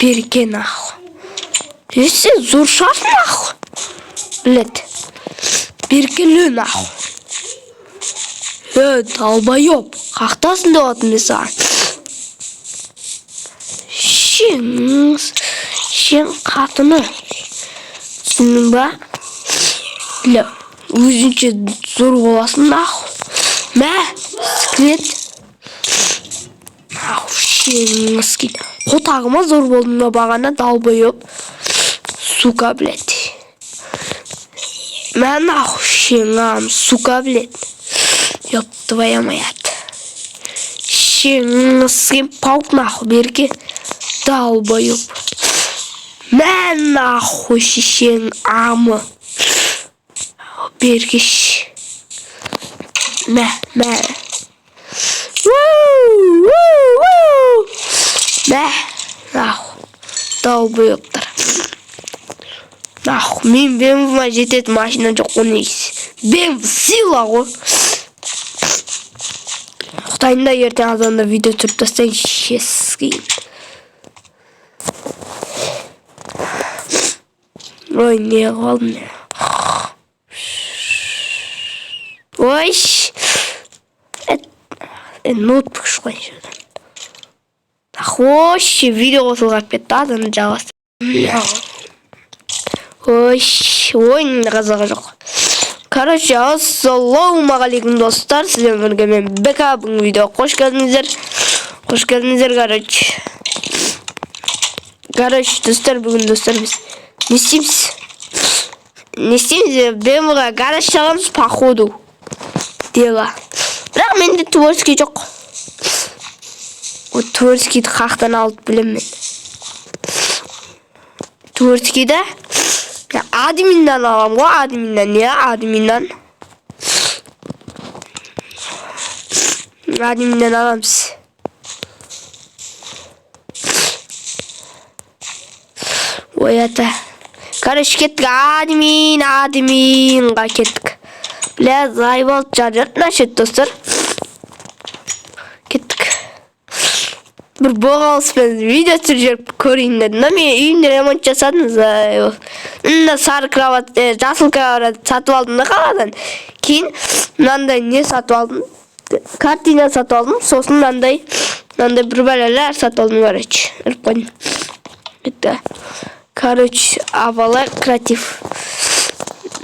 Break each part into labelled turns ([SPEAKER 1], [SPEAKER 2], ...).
[SPEAKER 1] берген нахуй. Есе зор шарт нахуй. Блядь. Бергелі нахуй. Долбоёб. Қақтасын деп атым мен саған. Сен қатыны. Түсіндің ба? Бля, өзінше зор боласың нахуй. Мә, скелет. Нахуй, сен скелет. Қотағыма зор болдың ба бағана долбоёб. Сука, блядь. Мә, нахуй, сен сука, блядь. Ёб твоя мать. Сен паук нахуй берге. Долбоёб. Мә, нахуй, сен амы. Бергеш. Мә. Мә, нахуй. Долбоёптар. Нахуй, мен бенвіма жететін машина жоқ оны ейсі. Бенв сила ғой. Құтайында ертең азанда видео түсіріп тастайын шескейін. Ой, не қалдым не. Ой, ноутбук шыққан жерден. Хош, видео қосылғап кетті, азаны жалғасты. Ой, қазағы жоқ. Короче, ассалаумағалейкум достар, сізден бірге мен БК бүгін видео қош келдіңіздер. Короче, достар, бүгін достар біз не істейміз? Бембіға гараж шағамыз походу. Дела. Бірақ менде творский жоқ. O творскийді қақтан алып білем мен. Творскийді админнан алам ғой, админнан аламыз. Ой, ата. Короче, кеттік админға кеттік. Бля, зайбал жаржат нашет, достар. Кеттік. Бір боғалыспен видео түсіріп көрейін дедім. Мен үйімде ремонт жасадым. Сары кроват, жасыл кроват сатып алдым да қаладан. Кейін мынандай не сатып алдым? Картина сатып алдым. Сосын мынандай бір бәлелер сатып алдым, короче. Ұрып қойдым. Короче, авалар креатив.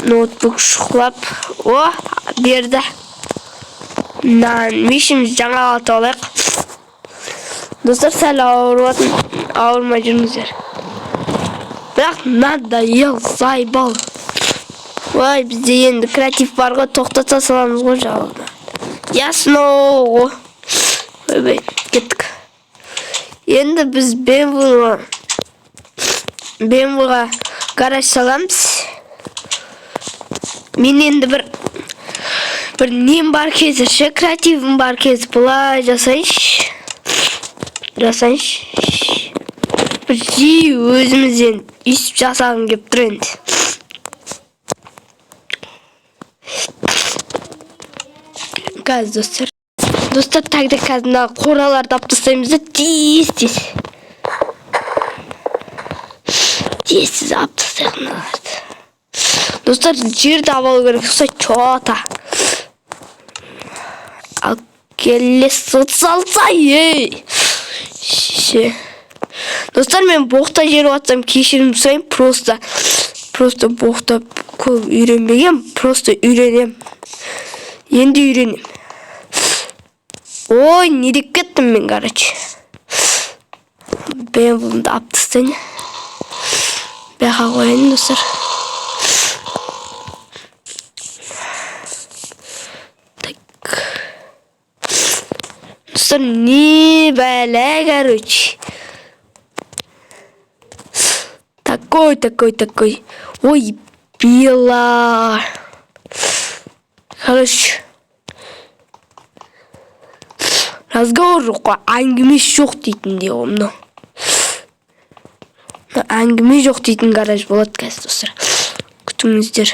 [SPEAKER 1] Ноутбук шұқылап. О, берді. Мешіміз жаңа алты алайық. Достар, сәл ауырмай жүріңіздер. Бірақ надоел, зайбал. Ой, бізде енді креатив бар ғой, тоқтата саламыз ғой жалғына. Ясно ғой. Ойбай, кеттік. Енді біз бенвіға гараж саламыз. Мен енді бір нем бар кезі, креативім бар кезі бұлай жасайыншы. Бір жей өзімізден үйсіп жасағым кеп тұр енді. Қазір достар. Достар, тәгді қазір қораларды аптыстаймыз да тез. Тез аптыстаймыз. Достар, жерді авал керек, ұқсай чота. Ал келі салса, ей. Достар, мен боқта жер атсам кешірім сұрайын, просто боқта көп үйренбеген, просто үйренем. Енді үйренем. Ой, не деп кеттім мен, короче. Ben bunu da aptısın. Бәға қойын, достар. Достар, не бәлә, короче. Такой. Ой, пила. Короче. Разговор жоқ қой, әңгіме жоқ дейтін де omno. Әңгіме жоқ дейтін гараж болады қазір, достар. Күтіңіздер.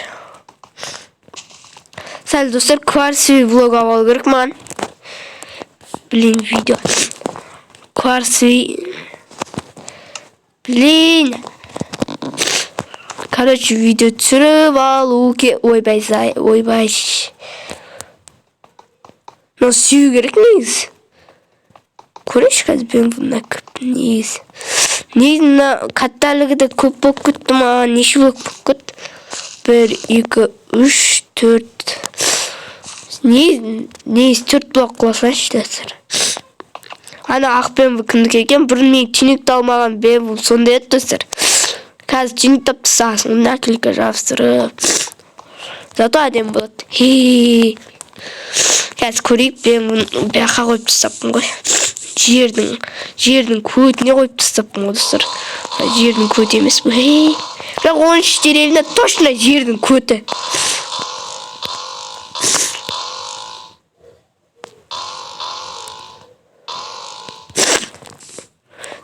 [SPEAKER 1] Сәл, достар, кварцевый влог алу керек маған. Блин, видео. Кварцевый Блин. Короче, видео түсіріп алу керек. Ойбай. Но сүю керек негізі. Көрейші қазір мен бұнда көп негізі. Негізі катталығы да көп болып кетті ма? Неше болып кетті? 1, 2, 3, 4. Негізі 4 блок қыласайшы дәстір. Ана ақпен бұл кімдік екен? Бұрын мен түйнекті алмаған бен бұл сонда еді дәстір. Қазір түйнек тапты сағасын. Онда кликка жабыстырып. Зато әдем болады. Қазір көрейік, мен бұны бәқа қойып тастаппын ғой. Жердің көтіне қойып тастаппын ғой достар. Жердің көті емес бұл. Бірақ 13 деревіне точно жердің көті.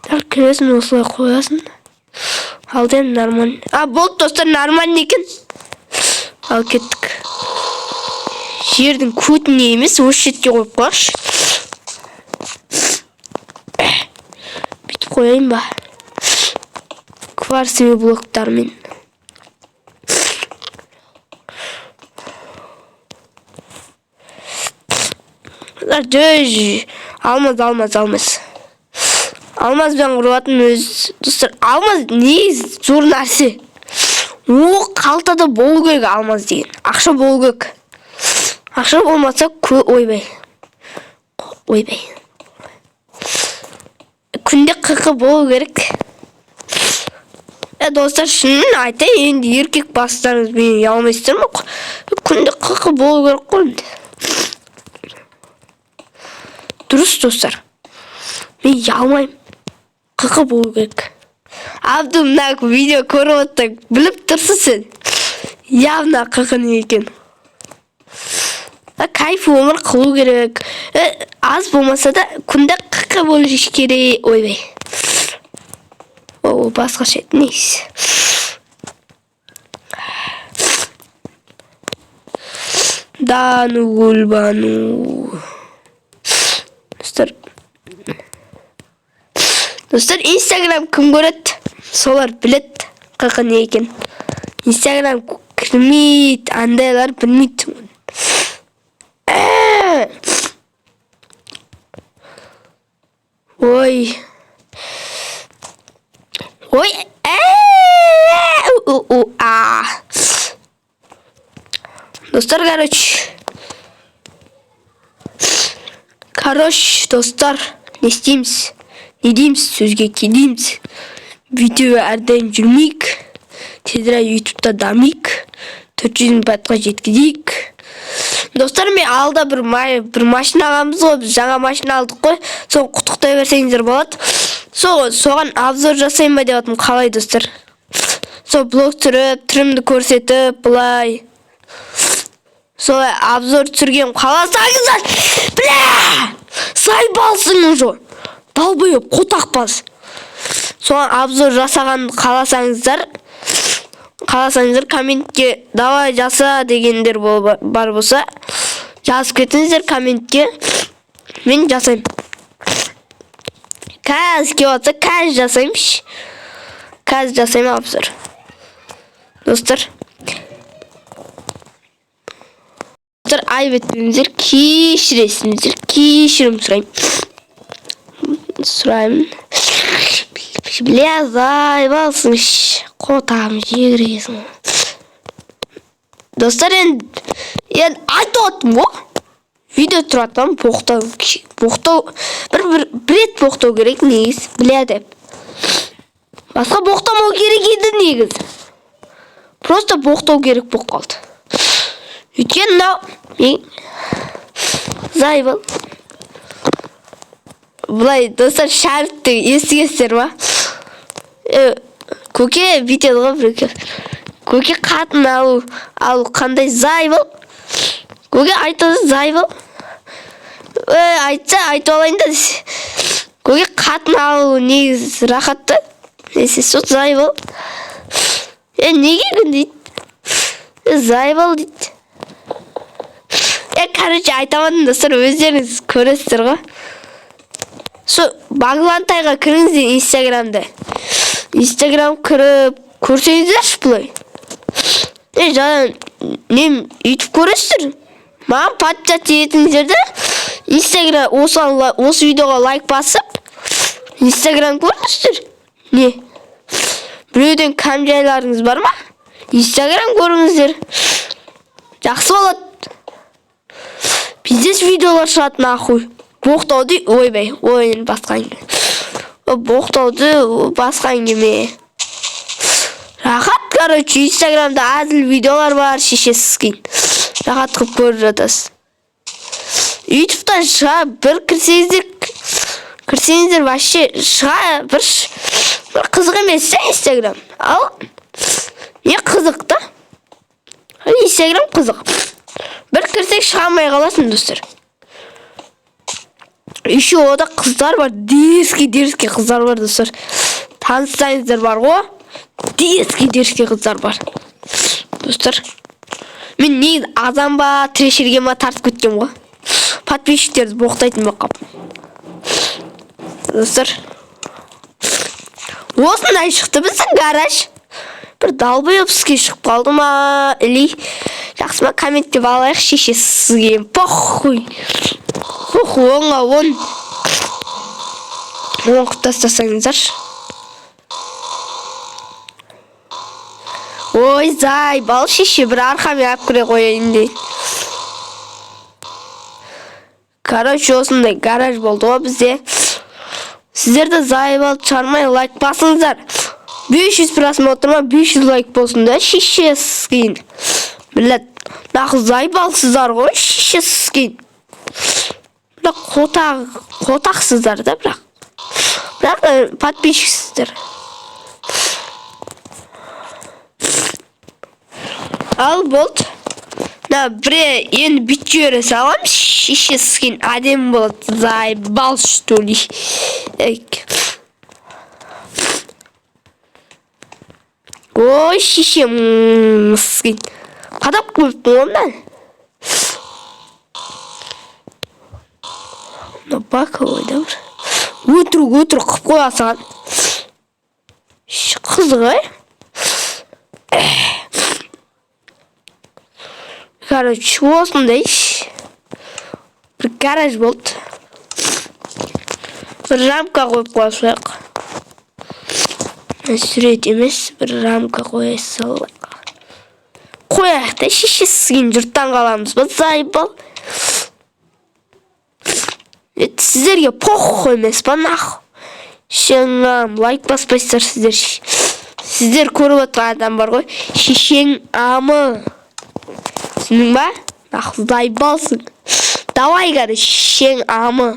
[SPEAKER 1] Так, кіресін осылай қоясын. Алден нормально. Болды достар, нормально екен. Ал кеттік. Жердің көтіне емес, осы жерге қойып қойшы. Бүйтіп қойайын ба. Кварцевый блоктармен. Алмаз бен құратын өз. Достар, алмаз негіз зор нәрсе. О, қалтада болу керек алмаз деген. Ақша болу керек. Ақша болмаса ойбай. Күнде 40 болу керек. Достар, шынын айтайын, енді еркек бастарыңыз бені ялмайсыздар ма? Күнде 40 болу керек қой. Дұрыс достар. Мен ялмайым. 40 болу керек. Абды мына видео көріп отты, біліп тұрсың сен. Явно 40 не екен. Кайф өмір қылу керек. Аз болмаса да күнде 40 болу керек. Ойбай. О, басқа шет нейс. Дану гүлбану. Достар, Instagram кім көреді? Солар білет. 40 не екен. Instagram кірмейді, андайлар білмейді. Ой. Достар, достар, не істейміз? Не дейміз? Сөзге келейміз. Видео әрдайым жүрмейік. Тезірек ютубта дамейік. 400 байтқа жеткізейік. Достар, мен алда бір машина алғанбыз ғой. Біз жаңа машина алдық қой. Соны құттықтай берсеңіздер болады. Соған обзор жасайын ба деп атым. Қалай достар? Блог түсіріп, түрімді көрсетіп, бұлай. Солай обзор түсірген қаласаңыздар. Бля! Сайбалсың ұжы. Далбайып, қотақпас. Соған обзор жасаған қаласаңыздар. Комментке давай жаса дегендер бар болса, жазып кетіңіздер комментке. Мен жасайым. Қазір кеватса, қазір жасаймыш. Қазір жасайым обзор. Достар, айып етпеңіздер, кешірім сұраймын. Бля, зайбалсың, қотағым жегіресің. Достар, енді айтып отырмын ғой. Видео тұратам, боқтау, бір рет боқтау керек негіз, бля деп. Басқа боқтамау керек еді негіз. Просто боқтау керек болып қалды. Өткен мынау зайбал. Бұлай достар, шәріпті естігесіздер ма? Көке битеді ғой бір. Көке қатын алу қандай зайбал? Көке айтады зайбал. Айтса айтып алайын да. Көке қатын алу негіз рахатты. Несе сот зайбал. Неге күн дейді? Зайбал дейді. Короче, айтамадым достар, өздеріңіз көресіздер ғой. Бағлантайға кіріңіздер Инстаграмда. Instagram kırıp көрсеңіздерші бұлай. Жаңа нем YouTube көресіздер. Маған подписаться етіңіздер де Instagram осы видеоға лайк басып Instagram көріңіздер. Не? Біреуден кәм жайларыңыз бар ма? Instagram көріңіздер. Жақсы болады. Біздес видеолар шығады нахуй. Боқтауды ойбай. Ойын басқан кеме. Боқтауды басқан кеме. Рахат, короче, Instagram'da әзіл видеолар бар, шешесіз кейін. Рахат қып көріп жатасыз. YouTube'дан шыға бір кірсеңіздер вообще шыға бір қызық емес та Instagram. Ал не қызық та? Instagram қызық. Bir кірсек шыға алмай қаласың, достар. Еще ода қыздар бар, дерзкий қыздар бар, достар. Таныстаңыздар бар ғой. Дерзкий қыздар бар. Достар, мен не азан ба, трешерге ма тартып кеткем ғой. Подписчиктерді боқтайтын бақап. Достар, осындай шықты біздің гараж. Bir dalbayopski шығып қалды ма, или жақсы ма, комментте балайық, шешесізге. Похуй. Оңа он. Оңқып тастасаңыздар. Ой, зай, бал шеше, бір арқаме әп көре қойайын дейін. Короче, осындай гараж болды ғой бізде. Сіздерді зай бал чармай лайк басыңыздар. 500 просмотр ма, 500 лайк болсын да, шешесіз кейін. Білет, нақы зай балсыздар ғой, шешесіз кейін. Қотақсыздар да, бірақ подписчиксіздер. Ал болды. Біре енді бүт жөре салам, шешесіз кейін әдем болады, зай бал что ли. Ой, шешем скин. Қадап қойыптың ондан. Баковой да бір. Өтірік қып қойасаған. Қызық, Короче, осындай бір гараж болды. Бір рамка қойып қойсақ. Сүрет емес, бір рамка қоя салайық. Қояқ та, шешесіз кейін жұрттан қаламыз. Бұл зайбал. Сіздерге похуй емес, нахуй. Шешең лайк баспайсыздар сіздер. Сіздер көріп отқан адам бар ғой. Шешең амы. Түсінің ба? Нахуй зайбалсың. Давай, шешең амы.